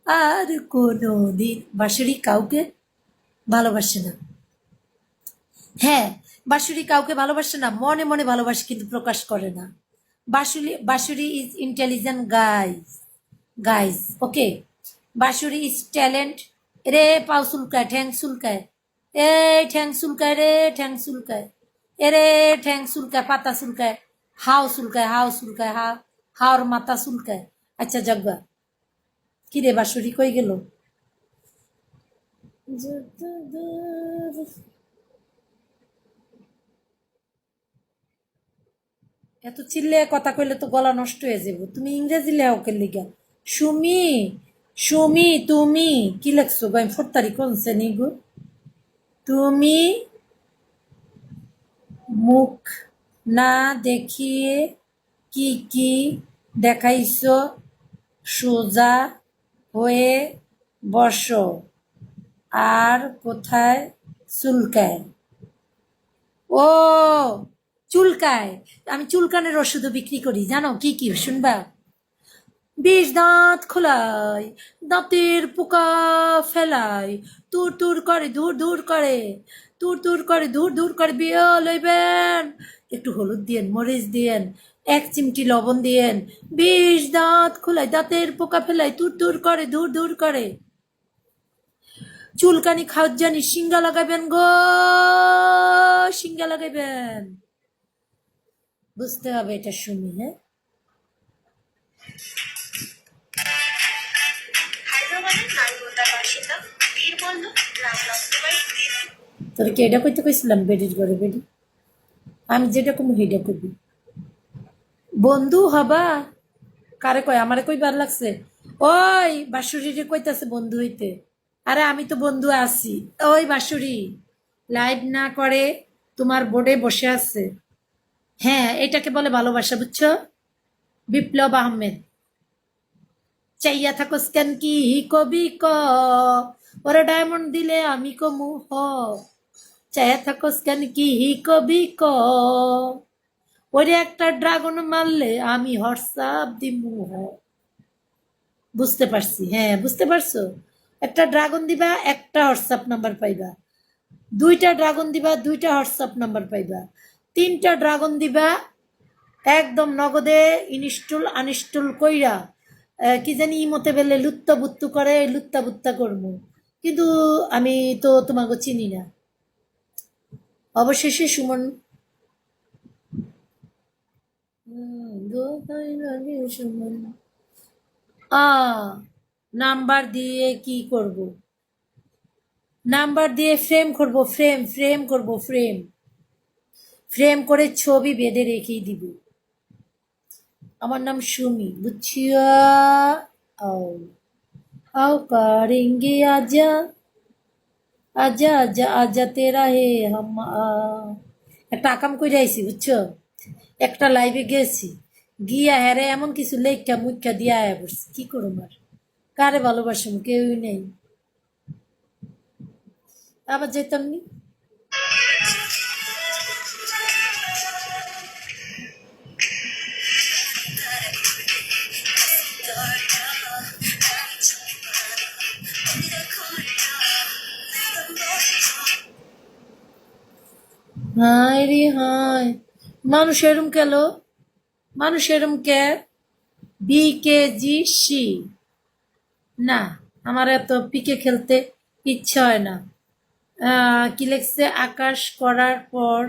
আর কোনো দিন বাঁশুরি কাউকে ভালোবাসে না। হ্যাঁ, বাঁশুরি কাউকে ভালোবাসে না, মনে মনে ভালোবাসে কিন্তু প্রকাশ করে না। Bansuri is intelligent guys, guys, okay. Bansuri is talent. রে পাও চুলকায়, ঠ্যাং চুলকায়, এ ঠ্যাং চুলকায় রে, ঠ্যাং চুলকায়, এরে ঠ্যাং চুলকায়, পাতা চুলকায়, হাও চুলকায়, হাও চুলকায়, হাওর মাথা চুলকায়। আচ্ছা জগবা, কি রে বাঁশুরি কই গেল? এত চিল্লে কথা কইলে তো গলা নষ্ট হয়ে যাবো। তুমি ইংরেজি লেও কে লিগা? সুমি, সুমি তুমি কি লেখছো গো? আমি ফোরতারি কোনছে নি গো? তুমি মুখ না দেখিয়ে কি কি দেখাইছো? সোজা হয়ে বসো। আর কোথায় চুলকায়? ও, চুলকায়। আমি চুলকানের ওষুধও বিক্রি করি, জানো কি কি শুনবা? বিষ দাঁত খোলাই, দাঁতের পোকা ফেলাই, তুর তুর করে ধুর ধুর করে, তুর তুর করে ধুর ধুর করে, বিয়ে লইবেন, একটু হলুদ দিয়েন, মরিচ দিয়েন, এক চিমটি লবণ দিয়েন। বিষ দাঁত খোলাই, দাঁতের পোকা ফেলাই, তুর তুর করে ধুর ধুর করে। চুলকানি খাওয়ার জানি, সিঙ্গা লাগাবেন গো, সিঙ্গা লাগাইবেন। বুঝতে হবে এটা, শুনি। হ্যাঁ, তোর কি এটা কইতে কইছিলাম বেডির ঘরে বেডি? আমি যেটা কম হেডা করবি। বন্ধু হবা? কারে কয়? আমারে কইবার লাগছে? ওই বাঁশুরিরে কইতাছে বন্ধু হইতে। আরে আমি তো বন্ধু আছি। ওই বাঁশুরি লাইভ না করে তোমার বোর্ডে বসে আছে। হ্যাঁ, এটাকে বলে ভালোবাসা, বুঝছো? বিপ্লব আহমেদ। চাইয়া থাকো স্ক্যান কি কবি ক, ওরা ডায়মন্ড দিলে আমি কমু হ। চাইয়া থাকো স্ক্যান কি কবি ক, ওরে একটা ড্রাগন মারলে আমি হোয়াটসঅ্যাপ দিমু হ। বুঝতে পারছি, হ্যাঁ বুঝতে পারছো। একটা ড্রাগন দিবা, একটা হোয়াটসঅ্যাপ নাম্বার পাইবা। দুইটা ড্রাগন দিবা, দুইটা হোয়াটসঅ্যাপ নাম্বার পাইবা। তিনটা ড্রাগন দিবা, একদম নগদে ইনস্টল আনস্টল কইরা কি জানি ইমতে বেলে লুত্তা বুত্তু করে, লুত্তা বুত্তা করবো। কিন্তু আমি তো তোমাকে চিনি না। অবশেষে সুমন, দোহাই লাগে সুমন। আ নাম্বার দিয়ে কি করব? নাম্বার দিয়ে ফ্রেম করব, ফ্রেম ফ্রেম করব, ফ্রেম ফ্রেম করে ছবি বেঁধে রেখেই দিব। আমার নাম সুমি, বুঝছিয়া? आओ आओ करेंगे आजा, आजा आजा आजा तेरा है हम একটা আকাম কইরা আইছি, বুঝছো? একটা লাইভে গেছি, গিয়া হ্যারে এমন কিছু লেখা মুখা দিয়া আয়া পড়ছি, কি করুম আর? কারে ভালোবাসুম, কেউই নেই। আবার যেতাম নি। হায় রে হায়, মানুষ এরম কেন? মানুষ এরম কে? BKGC, না, আমার এত পিকে খেলতে ইচ্ছা হয় না। কি লেখছে? আকাশ করার পর